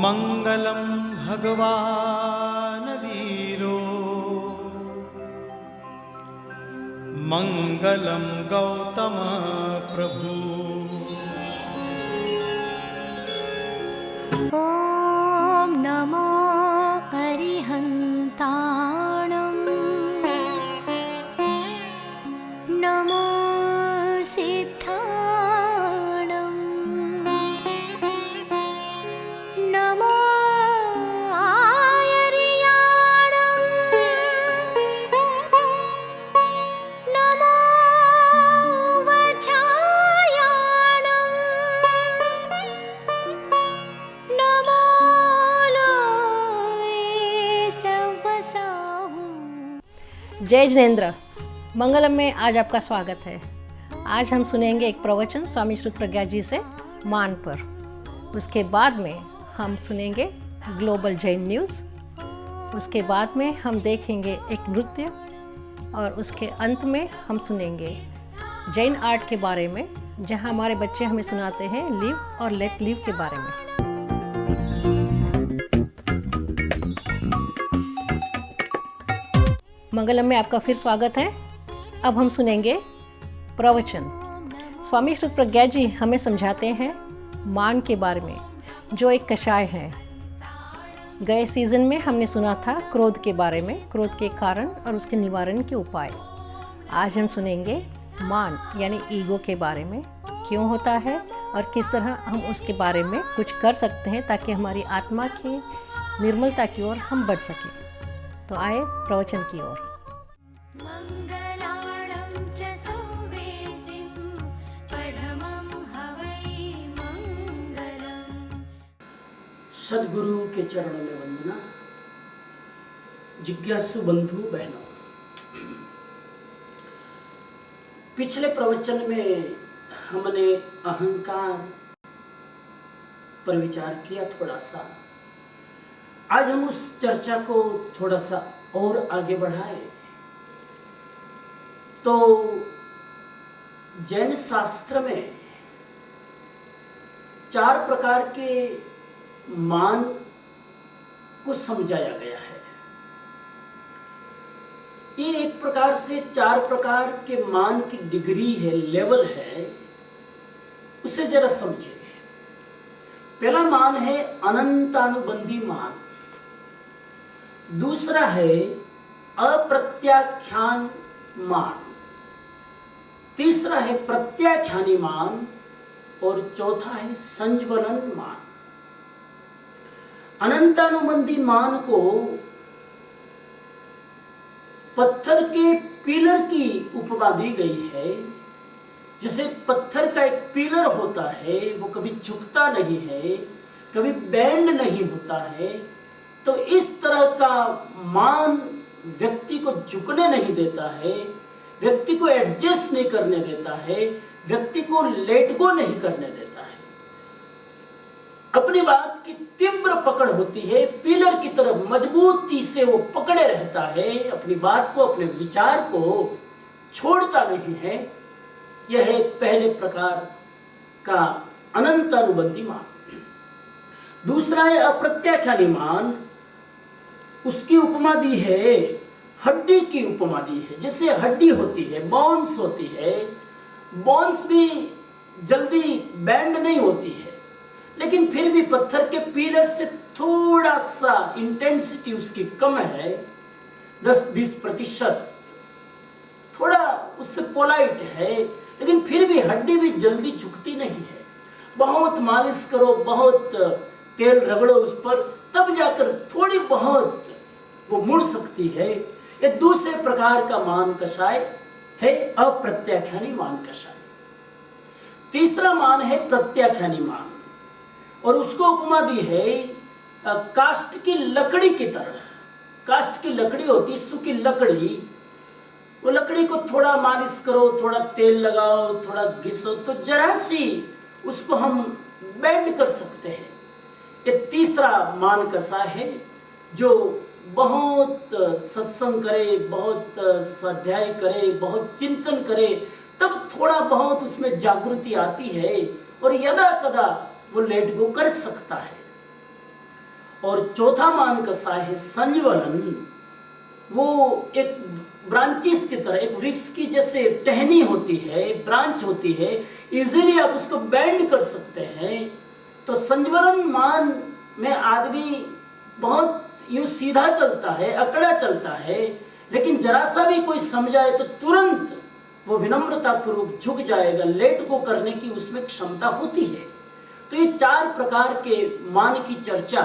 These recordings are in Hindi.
मङ्गलं भगवान् वीरो मङ्गलं गौतम प्रभु। ॐ नमो अरिहन्ताणं नमो सिद्धाणं नमो आयर्याणं नमो वचायाणं नमो जय जिनेन्द्र। मंगलम में आज आपका स्वागत है। आज हम सुनेंगे एक प्रवचन स्वामी श्रुत प्रज्ञा जी से मान पर। उसके बाद में हम सुनेंगे ग्लोबल जैन न्यूज़। उसके बाद में हम देखेंगे एक नृत्य और उसके अंत में हम सुनेंगे जैन आर्ट के बारे में, जहां हमारे बच्चे हमें सुनाते हैं लिव और लेट लिव के बारे में। मंगलम में आपका फिर स्वागत है। अब हम सुनेंगे प्रवचन। स्वामी श्रुत प्रज्ञा जी हमें समझाते हैं मान के बारे में, जो एक कषाय है। गए सीजन में हमने सुना था क्रोध के बारे में, क्रोध के कारण और उसके निवारण के उपाय। आज हम सुनेंगे मान यानी ईगो के बारे में, क्यों होता है और किस तरह हम उसके बारे में कुछ कर सकते हैं ताकि हमारी आत्मा की निर्मलता की ओर हम बढ़ सकें। तो आए प्रवचन की ओर। मङ्गलाणं च सौवेसिं पठमं हवै मङ्गलम्। सदगुरु के चरणों में वंदना। जिज्ञासु बंधु बहनों, पिछले प्रवचन में हमने अहंकार पर विचार किया थोड़ा सा। आज हम उस चर्चा को थोड़ा सा और आगे बढ़ाए तो जैन शास्त्र में 4 प्रकार के मान को समझाया गया है। ये एक प्रकार से 4 प्रकार के मान की डिग्री है, लेवल है, उसे जरा समझिए। पहला मान है अनंतानुबंधी मान, दूसरा है अप्रत्याख्यान मान, तीसरा है प्रत्याख्यानी मान और चौथा है संज्वलन मान। अनंतानुबंधी मान को पत्थर के पिलर की उपमा दी गई है। जैसे पत्थर का एक पिलर होता है, वो कभी झुकता नहीं है, कभी बेंड नहीं होता है, तो इस तरह का मान व्यक्ति को झुकने नहीं देता है, व्यक्ति को एडजस्ट नहीं करने देता है, व्यक्ति को लेट गो नहीं करने देता है। अपनी बात की तीव्र पकड़ होती है, पिलर की तरफ मजबूती से वो पकड़े रहता है, अपनी बात को, अपने विचार को छोड़ता नहीं है। यह है पहले प्रकार का अनंत अनुबंधी मान। दूसरा है अप्रत्याख्यानी मान। उसकी उपमा दी है, हड्डी की उपमा दी है। जैसे हड्डी होती है, बोन्स होती है, बोन्स भी जल्दी बैंड नहीं होती है, लेकिन फिर भी पत्थर के पिलर से थोड़ा सा इंटेंसिटी उसकी कम है, 10-20%, थोड़ा उससे पोलाइट है, लेकिन फिर भी हड्डी भी जल्दी झुकती नहीं है। बहुत मालिश करो, बहुत तेल रगड़ो उस पर, तब जाकर थोड़ी बहुत वो मुड़ सकती है। ये दूसरे प्रकार का मान कषाय है, अप्रत्याख्यानी मान कषाय। तीसरा मान है प्रत्याख्यानी मान, और उसको उपमा दी है काष्ठ की लकड़ी की तरह। काष्ठ की लकड़ी होती, सूखी लकड़ी, वो लकड़ी को थोड़ा मालिश करो, थोड़ा तेल लगाओ, थोड़ा घिसो, तो जरा सी उसको हम बेंड कर सकते हैं। ये तीसरा मान कषाय है, जो बहुत सत्संग करे, बहुत स्वाध्याय करे, बहुत चिंतन करे, तब थोड़ा बहुत उसमें जागृति आती है और यदा कदा वो लेट गो कर सकता है। और चौथा मान कसाय है संज्वलन। वो एक ब्रांचेस की तरह, एक वृक्ष की जैसे टहनी होती है, ब्रांच होती है, इजीली आप उसको बेंड कर सकते हैं। तो संज्वलन मान में आदमी बहुत यूं सीधा चलता है, अकड़ा चलता है, लेकिन जरा सा भी कोई समझाए तो तुरंत वो विनम्रता पूर्वक झुक जाएगा। लेट को करने की उसमें क्षमता होती है। तो ये 4 प्रकार के मान की चर्चा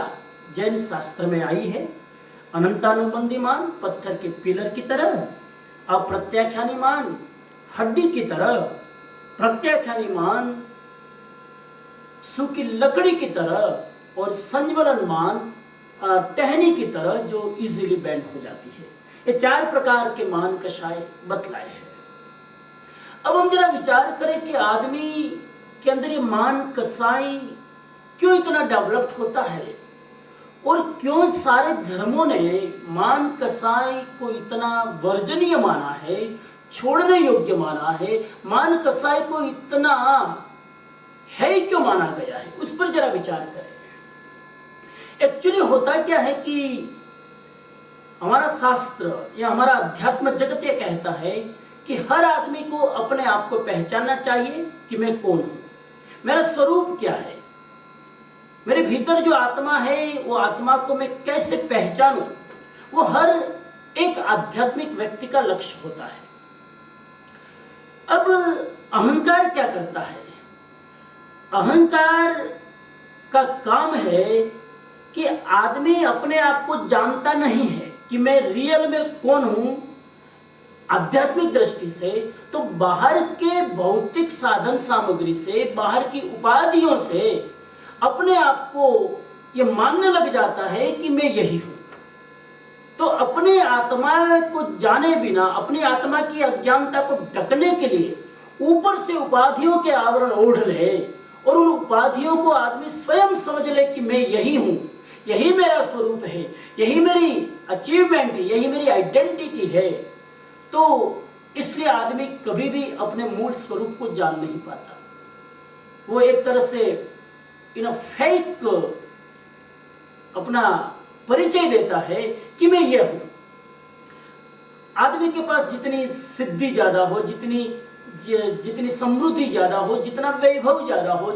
जैन शास्त्र में आई है। अनंतानुबंधी मान, पत्थर के पिलर की तरह, अप्रत्याख्यानी मान, हड्डी की तरह, प्रत्याख्यानी मान, सूखी लकड़ी की तरह, और संज्वलन मान टहनी की तरह जो इजीली बेंड हो जाती है। ये 4 प्रकार के मान कषाय बतलाए हैं। अब हम जरा विचार करें कि आदमी के अंदर ये मान कसाई क्यों इतना डेवलप्ड होता है, और क्यों सारे धर्मों ने मान कसाई को इतना वर्जनीय माना है, छोड़ने योग्य माना है, मान कसाई को इतना है क्यों माना गया है, उस पर जरा विचार करें। एक्चुअली होता क्या है कि हमारा शास्त्र या हमारा अध्यात्म जगत ये कहता है कि हर आदमी को अपने आप को पहचानना चाहिए कि मैं कौन हूं, मेरा स्वरूप क्या है, मेरे भीतर जो आत्मा है वो आत्मा को मैं कैसे पहचानूं। वो हर एक आध्यात्मिक व्यक्ति का लक्ष्य होता है। अब अहंकार क्या करता है? अहंकार का काम है कि आदमी अपने आप को जानता नहीं है कि मैं रियल में कौन हूं। आध्यात्मिक दृष्टि से तो बाहर के भौतिक साधन सामग्री से, बाहर की उपाधियों से अपने आप को ये मानने लग जाता है कि मैं यही हूं। तो अपने आत्मा को जाने बिना, अपनी आत्मा की अज्ञानता को ढकने के लिए ऊपर से उपाधियों के आवरण ओढ़ ले, और उन उपाधियों को आदमी स्वयं समझ ले कि मैं यही हूं, यही मेरा स्वरूप है, यही मेरी अचीवमेंट है, यही मेरी आइडेंटिटी है। तो इसलिए आदमी कभी भी अपने मूल स्वरूप को जान नहीं पाता। वो एक तरह से फेक अपना परिचय देता है कि मैं ये हूं। आदमी के पास जितनी सिद्धि ज्यादा हो, जितनी समृद्धि ज्यादा हो, जितना वैभव ज्यादा हो,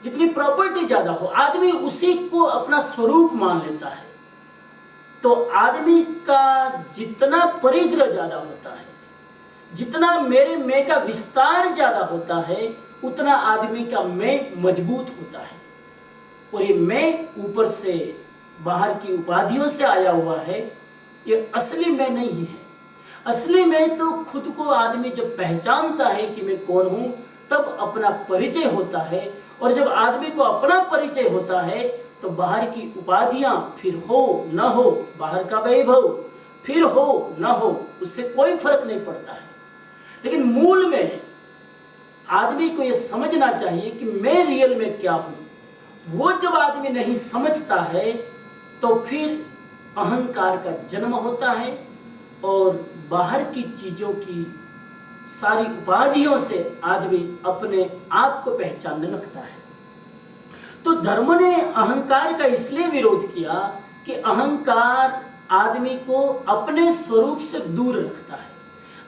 जितनी प्रॉपर्टी ज्यादा हो, आदमी उसी को अपना स्वरूप मान लेता है। तो आदमी का जितना परिग्रह ज्यादा होता है, जितना मेरे मैं का विस्तार ज्यादा होता है, उतना आदमी का मैं मजबूत होता है। और ये मैं ऊपर से बाहर की उपाधियों से आया हुआ है, ये असली मैं नहीं है। असली मैं तो खुद को आदमी जब पहचानता है कि मैं कौन हूं, तब अपना परिचय होता है। और जब आदमी को अपना परिचय होता है तो बाहर की उपाधियां फिर हो न हो, बाहर का वैभव फिर हो न हो, उससे कोई फर्क नहीं पड़ता है। लेकिन मूल में आदमी को यह समझना चाहिए कि मैं रियल में क्या हूं। वो जब आदमी नहीं समझता है तो फिर अहंकार का जन्म होता है, और बाहर की चीजों की सारी उपाधियों से आदमी अपने आप को पहचानने लगता है। तो धर्म ने अहंकार का इसलिए विरोध किया कि अहंकार आदमी को अपने स्वरूप से दूर रखता है।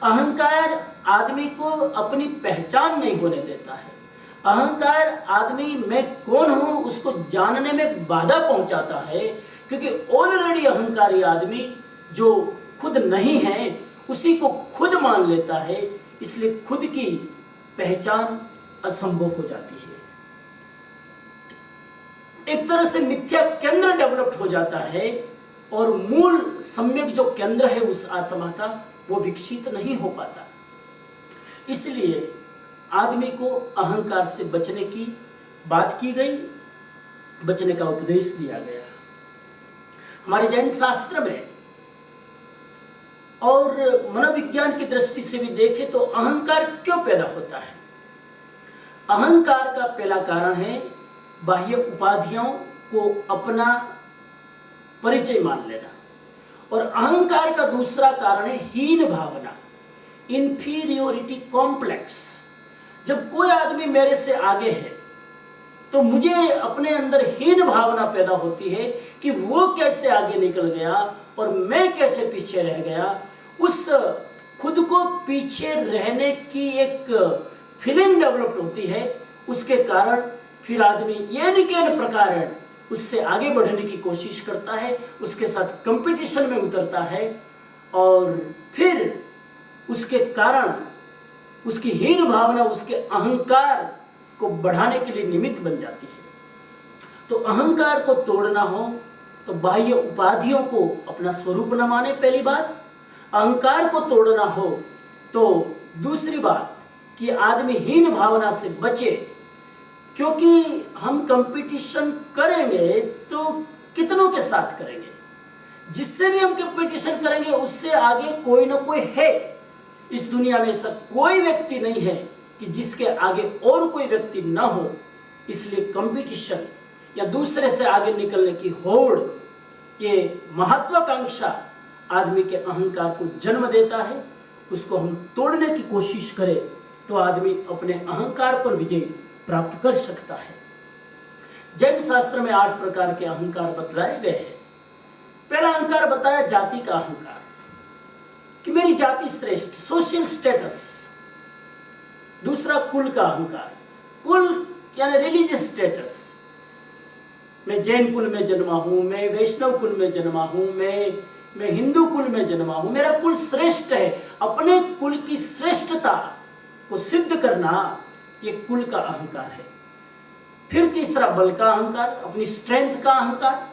अहंकार आदमी को अपनी पहचान नहीं होने देता है। अहंकार आदमी मैं कौन हूं उसको जानने में बाधा पहुंचाता है, क्योंकि ऑलरेडी अहंकारी आदमी जो खुद नहीं है उसी को खुद मान लेता है, इसलिए खुद की पहचान असंभव हो जाती है। एक तरह से मिथ्या केंद्र डेवलप्ड हो जाता है, और मूल सम्यक जो केंद्र है उस आत्मा का वो विकसित नहीं हो पाता। इसलिए आदमी को अहंकार से बचने की बात की गई, बचने का उपदेश दिया गया। हमारे जैन शास्त्र में और मनोविज्ञान की दृष्टि से भी देखें तो अहंकार क्यों पैदा होता है? अहंकार का पहला कारण है बाह्य उपाधियों को अपना परिचय मान लेना, और अहंकार का दूसरा कारण है हीन भावना, इंफीरियोरिटी कॉम्प्लेक्स। जब कोई आदमी मेरे से आगे है तो मुझे अपने अंदर हीन भावना पैदा होती है कि वो कैसे आगे निकल गया और मैं कैसे पीछे रह गया, उस खुद को पीछे रहने की एक फीलिंग डेवलप होती है। उसके कारण फिर आदमी यानी के प्रकार उससे आगे बढ़ने की कोशिश करता है, उसके साथ कंपटीशन में उतरता है और फिर उसके कारण उसकी हीन भावना उसके अहंकार को बढ़ाने के लिए निमित्त बन जाती है। तो अहंकार को तोड़ना हो तो बाह्य उपाधियों को अपना स्वरूप न माने, पहली बात। अहंकार को तोड़ना हो तो दूसरी बात कि आदमी हीन भावना से बचे, क्योंकि हम कंपटीशन करेंगे तो कितनों के साथ करेंगे, जिससे भी हम कंपटीशन करेंगे उससे आगे कोई ना कोई है। इस दुनिया में ऐसा कोई व्यक्ति नहीं है कि जिसके आगे और कोई व्यक्ति ना हो। इसलिए कंपटीशन या दूसरे से आगे निकलने की होड़, ये महत्वाकांक्षा आदमी के अहंकार को जन्म देता है। उसको हम तोड़ने की कोशिश करें तो आदमी अपने अहंकार पर विजय प्राप्त कर सकता है। जैन शास्त्र में 8 प्रकार के अहंकार बतलाए गए हैं। पहला अहंकार बताया जाति का अहंकार, कि मेरी जाति श्रेष्ठ, सोशल स्टेटस। दूसरा कुल का अहंकार, कुल यानी रिलीजियस स्टेटस। मैं जैन कुल में जन्मा हूं, मैं वैष्णव कुल में जन्मा हूं, मैं हिंदू कुल में जन्मा हूं, मेरा कुल श्रेष्ठ है। अपने कुल की श्रेष्ठता को सिद्ध करना ये कुल का अहंकार है। फिर तीसरा बल का अहंकार, अपनी स्ट्रेंथ का अहंकार।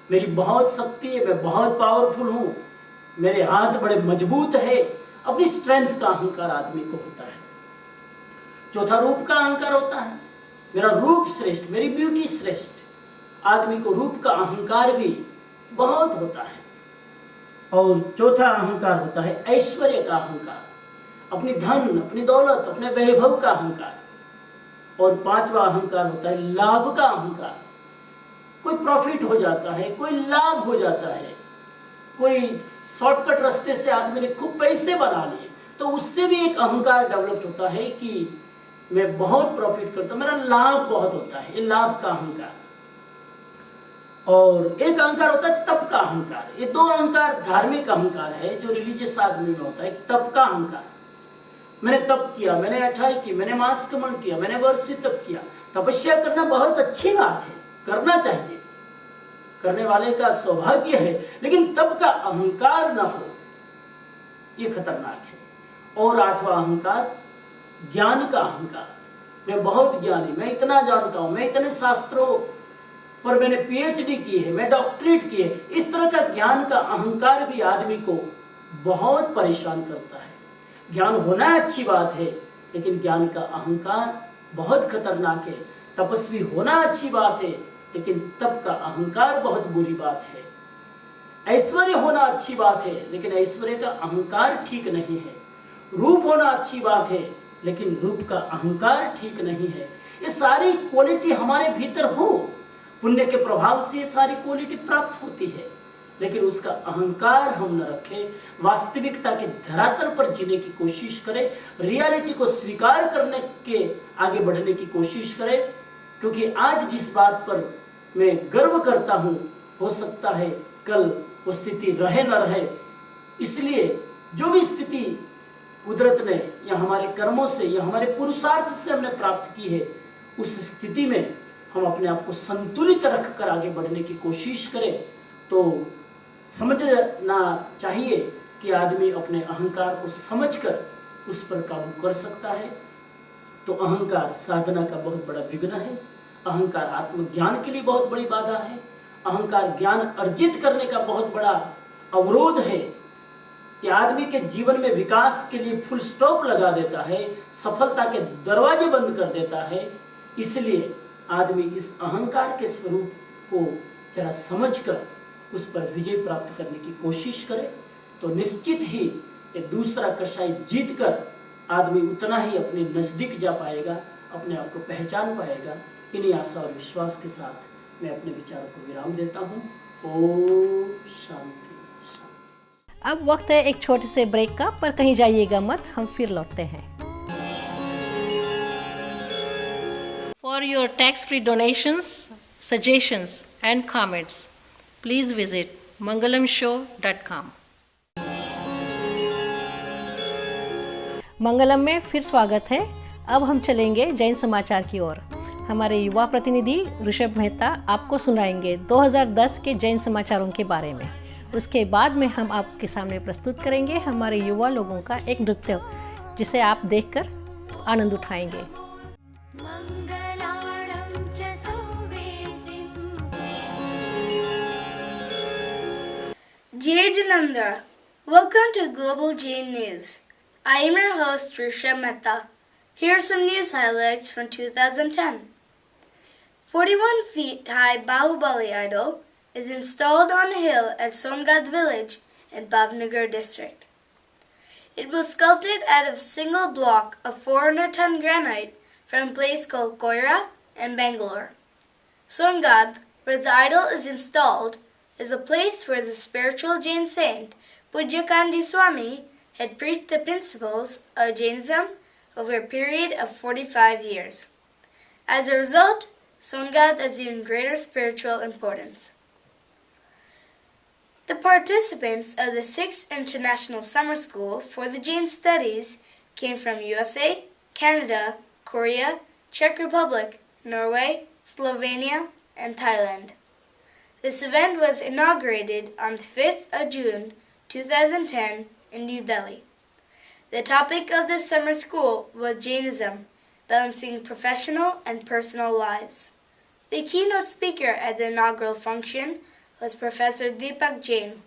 मेरी बहुत शक्ति है, मैं बहुत पावरफुल हूं, मेरे हाथ बड़े मजबूत है। अपनी स्ट्रेंथ का अहंकार आदमी को होता है। चौथा रूप का अहंकार होता है, मेरा रूप श्रेष्ठ, मेरी ब्यूटी श्रेष्ठ। आदमी को रूप का अहंकार भी बहुत होता है। और चौथा अहंकार होता है ऐश्वर्य का अहंकार, अपनी धन, अपनी दौलत, अपने वैभव का अहंकार। और पांचवा अहंकार होता है लाभ का अहंकार। कोई प्रॉफिट हो जाता है, कोई लाभ हो जाता है, कोई शॉर्टकट रास्ते से आदमी ने खूब पैसे बना लिए तो उससे भी एक अहंकार डेवलप होता है कि मैं बहुत प्रॉफिट करता हूं, मेरा लाभ बहुत होता है, ये लाभ का अहंकार। और एक अहंकार होता है तप का अहंकार। ये 2 अहंकार धार्मिक अहंकार है जो रिलीजियस आदमी में होता है। तप का अहंकार, मैंने तप किया, मैंने अठाई की, मैंने मास कमन किया, मैंने वर्ष से तप किया। तपस्या करना बहुत अच्छी बात है, करना चाहिए, करने वाले का सौभाग्य है, लेकिन तप का अहंकार ना हो, ये खतरनाक है। और 8वां अहंकार ज्ञान का अहंकार। मैं बहुत ज्ञानी, मैं इतना जानता हूं, मैं इतने शास्त्रों पर मैंने पीएचडी की है, मैं डॉक्टरेट की है। इस तरह का ज्ञान का अहंकार भी आदमी को बहुत परेशान करता है। ज्ञान होना अच्छी बात है, लेकिन ज्ञान का अहंकार बहुत खतरनाक है। तपस्वी होना अच्छी बात है, लेकिन तप का अहंकार बहुत बुरी बात है। ऐश्वर्य होना अच्छी बात है, लेकिन ऐश्वर्य का अहंकार ठीक नहीं है। रूप होना अच्छी बात है, लेकिन रूप का अहंकार ठीक नहीं है। ये सारी क्वालिटी हमारे भीतर हो, पुण्य के प्रभाव से ये सारी क्वालिटी प्राप्त होती है, लेकिन उसका अहंकार हम न रखें। वास्तविकता के धरातल पर जीने की कोशिश करें, रियलिटी को स्वीकार करने के आगे बढ़ने की कोशिश करें। क्योंकि आज जिस बात पर मैं गर्व करता हूँ, हो सकता है कल वो स्थिति रहे न रहे। इसलिए जो भी स्थिति कुदरत ने या हमारे कर्मों से या हमारे पुरुषार्थ से हमने प्राप्त की है, उस स्थिति में हम अपने आप को संतुलित रख कर आगे बढ़ने की कोशिश करें तो समझना चाहिए कि आदमी अपने अहंकार को समझकर उस पर काबू कर सकता है। तो अहंकार साधना का बहुत बड़ा विघ्न है। अहंकार आत्मज्ञान के लिए बहुत बड़ी बाधा है। अहंकार ज्ञान अर्जित करने का बहुत बड़ा अवरोध है। ये आदमी के जीवन में विकास के लिए फुल स्टॉप लगा देता है, सफलता के दरवाजे बंद कर देता है। इसलिए आदमी इस अहंकार के स्वरूप को जरा समझकर उस पर विजय प्राप्त करने की कोशिश करे तो निश्चित ही ये दूसरा कषाय जीत कर आदमी उतना ही अपने नज़दीक जा पाएगा, अपने आप को पहचान पाएगा। इन्हीं आशा और विश्वास के साथ मैं अपने विचारों को विराम देता हूँ। ओम शांति। अब वक्त है एक छोटे से ब्रेक का, पर कहीं जाइएगा मत, हम फिर लौटते हैं। For your tax-free donations, suggestions and comments, Please visit mangalamshow.com. मंगलम में फिर स्वागत है। अब हम चलेंगे जैन समाचार की ओर। हमारे युवा प्रतिनिधि ऋषभ मेहता आपको सुनाएंगे 2010 के जैन समाचारों के बारे में। उसके बाद में हम आपके सामने प्रस्तुत करेंगे हमारे युवा लोगों का एक नृत्य, जिसे आप देखकर आनंद उठाएंगे। मङ्गलाणं च सौवेसिं Jai Janandra, welcome to Global Jain News. I am your host Rishabh Mehta. Here are some news highlights from 2010. 41 feet high Bahubali idol is installed on a hill at Songad village in Bhavnagar district. It was sculpted out of a single block of 400-ton granite from a place called Koira in Bangalore. Songad, where the idol is installed, is a place where the spiritual Jain saint Pujya Kandi Swami had preached the principles of Jainism over a period of 45 years. As a result, Songad assumed greater spiritual importance. The participants of the 6th International Summer School for the Jain Studies came from USA, Canada, Korea, Czech Republic, Norway, Slovenia, and Thailand. This event was inaugurated on the 5th of June 2010 in New Delhi. The topic of this summer school was Jainism, balancing professional and personal lives. The keynote speaker at the inaugural function was Professor Deepak Jain,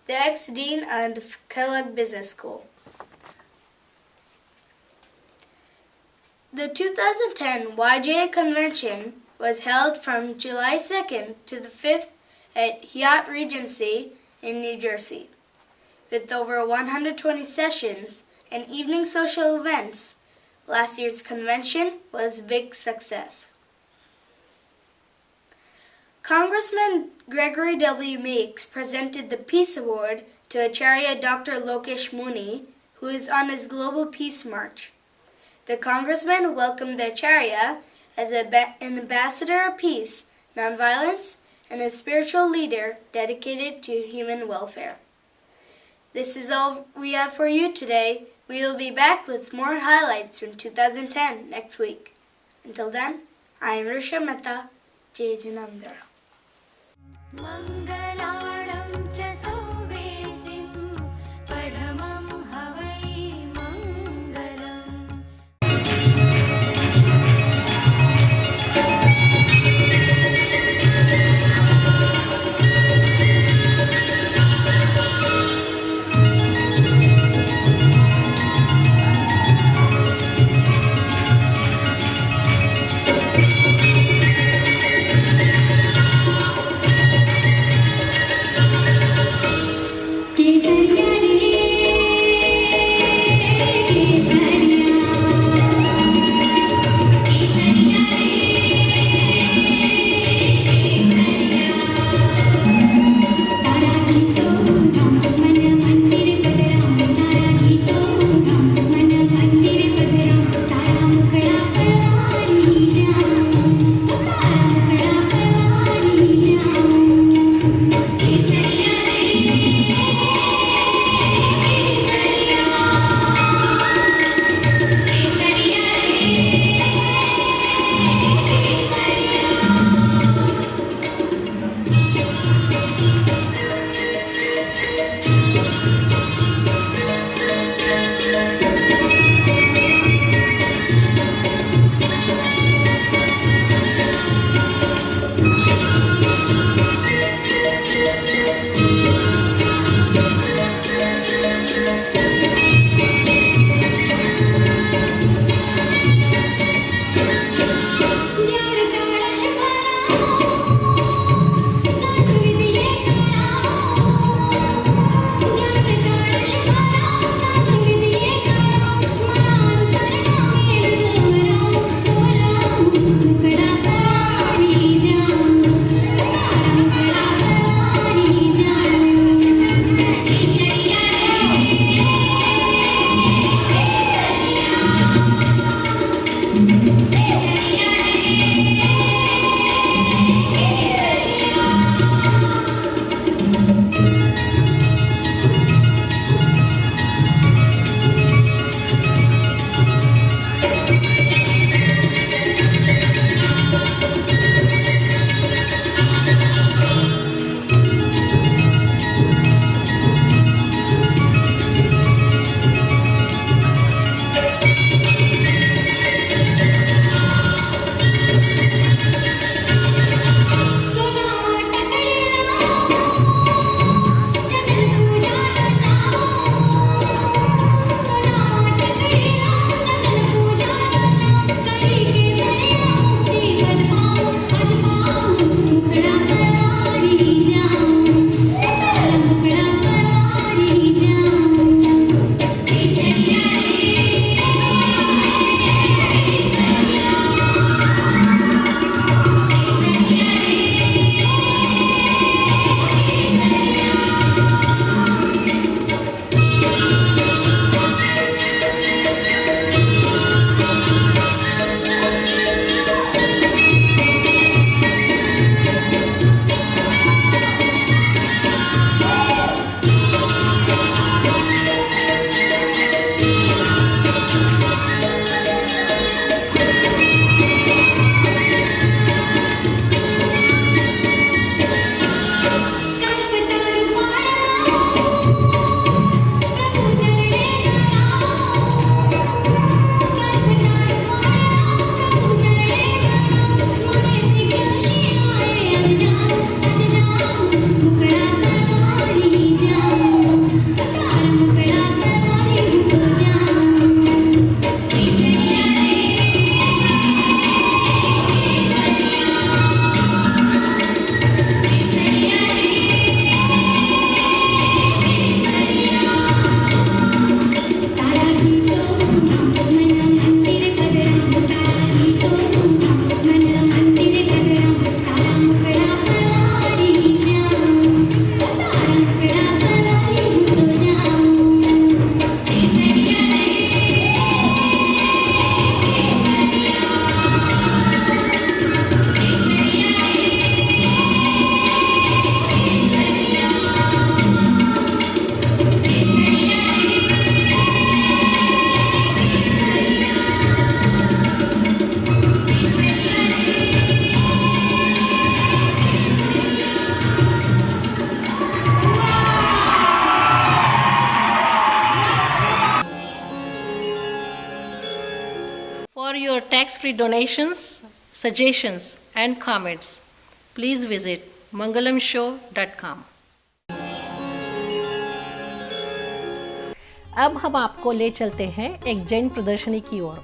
the ex-dean of the Kellogg Business School. The 2010 YJA convention was held from July 2nd to the 5th at Hyatt Regency in New Jersey. With over 120 sessions and evening social events, last year's convention was a big success. Congressman Gregory W. Meeks presented the Peace Award to Acharya Dr. Lokesh Muni, who is on his Global Peace March. The congressman welcomed the Acharya as an ambassador of peace, nonviolence, and a spiritual leader dedicated to human welfare. This is all we have for you today. We will be back with more highlights from 2010 next week. Until then, I am Rishabh Mehta. Jai Janandra. मङ्गलाणं च सौवेसिं पठमं हवै मङ्गलम् For your tax-free donations, suggestions and comments, please visit mangalamshow.com. अब हम आपको ले चलते हैं एक जैन प्रदर्शनी की ओर।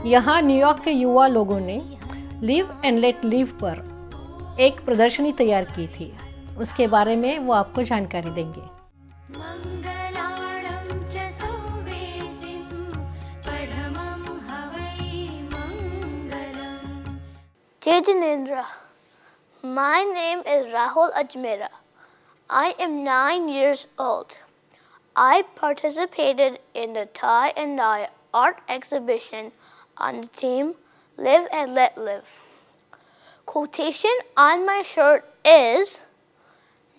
यहाँ न्यूयॉर्क के युवा लोगों ने लिव एंड लेट लिव पर एक प्रदर्शनी तैयार की थी। उसके बारे में वो आपको जानकारी देंगे। मङ्गलाणं च सौवेसिं पढमं हवै मङ्गलम्। Jai Jinendra. My name is Rahul Ajmera. I am 9 years old. I participated in the Tie and Dye art exhibition on the theme Live and Let Live. Quotation on my shirt is,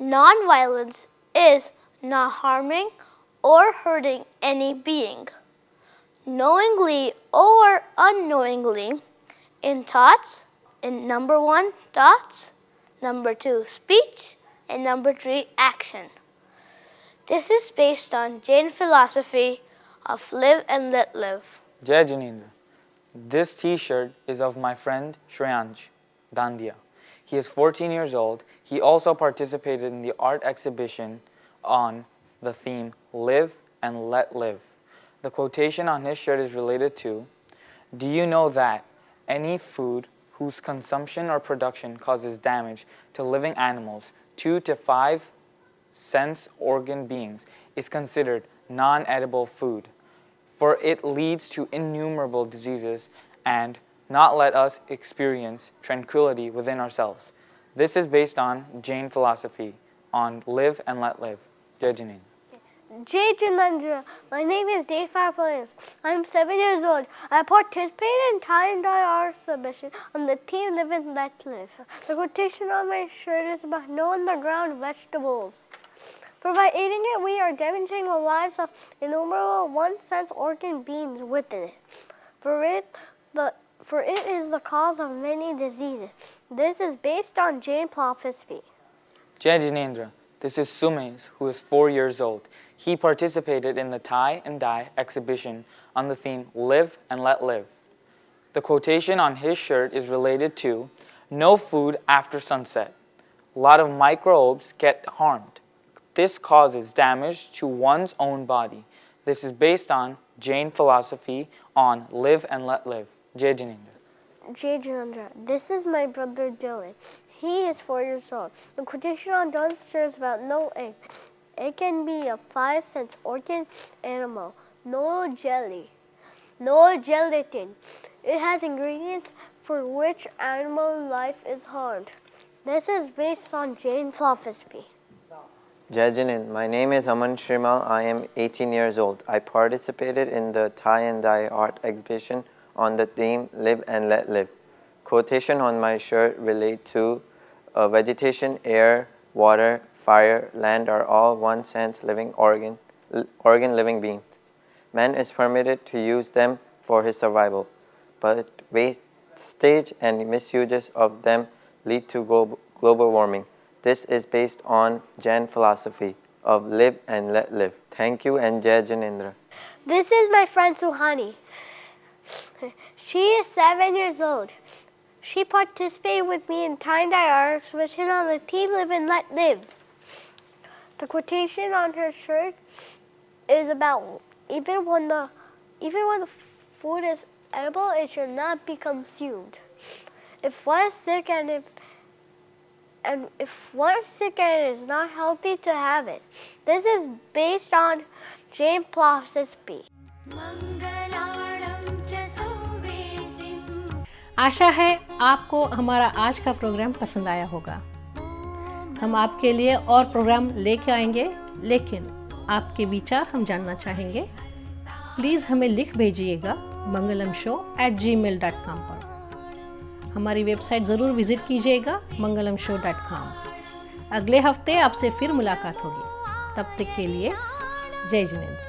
"Non-violence is not harming or hurting any being, knowingly or unknowingly, in thoughts, in number 1, thoughts, number 2, speech, and number 3, action." This is based on Jain philosophy of live and let live. Jai Jinendra. This t-shirt is of my friend Shreyansh Dandia. He is 14 years old. He also participated in the art exhibition on the theme Live and Let Live. The quotation on his shirt is related to, "Do you know that any food whose consumption or production causes damage to living animals, 2 to 5 sense organ beings, is considered non-edible food, for it leads to innumerable diseases and not let us experience tranquility within ourselves." This is based on Jain philosophy on live and let live. Jai Jinendra. Jai Jinendra. My name is Dave Williams. I'm 7 years old. I participated in Tie and Dye art exhibition on the theme Live and Let Live. The quotation on my shirt is about knowing the ground vegetables. For by eating it, we are damaging the lives of innumerable one-sense organ beings within it. For it is the cause of many diseases. This is based on Jain philosophy. Jai Jinendra. This is Sumesh, who is 4 years old. He participated in the Tie and Dye exhibition on the theme Live and Let Live. The quotation on his shirt is related to, "No food after sunset. A lot of microbes get harmed. This causes damage to one's own body." This is based on Jain philosophy on live and let live. Jai Jinendra. Jai Jinendra. This is my brother Dylan. He is 4 years old. The quotation on Dylan's shirt is about no egg. It can be a 5-sense organ animal. No jelly. No gelatin. It has ingredients for which animal life is harmed. This is based on Jain philosophy. Jai Jinendra. My name is Aman Shrimal. I am 18 years old. I participated in the Tie and Dye art exhibition on the theme Live and Let Live. Quotation on my shirt relate to vegetation, air, water, fire, land are all one sense living organ living beings. Man is permitted to use them for his survival, but wastage and misuses of them lead to global warming. This is based on Jain philosophy of live and let live. Thank you and Jai Jinendra. This is my friend Suhani. She is 7 years old. She participated with me in Tie and Dye art exhibition on the theme Live and Let Live. The quotation on her shirt is about even when the food is edible, it should not be consumed. If one is sick and if one is sick and it is not healthy to have it. This is based on Jain philosophy. मङ्गलाणं च सौवेसिं। आशा है आपको हमारा आज का प्रोग्राम पसंद आया होगा। हम आपके लिए और प्रोग्राम लेके आएंगे, लेकिन आपके विचार हम जानना चाहेंगे। प्लीज़ हमें लिख भेजिएगा mangalamshow@gmail.com पर। हमारी वेबसाइट ज़रूर विज़िट कीजिएगा mangalamshow.com। अगले हफ्ते आपसे फिर मुलाकात होगी। तब तक के लिए जय जिनेंद्र।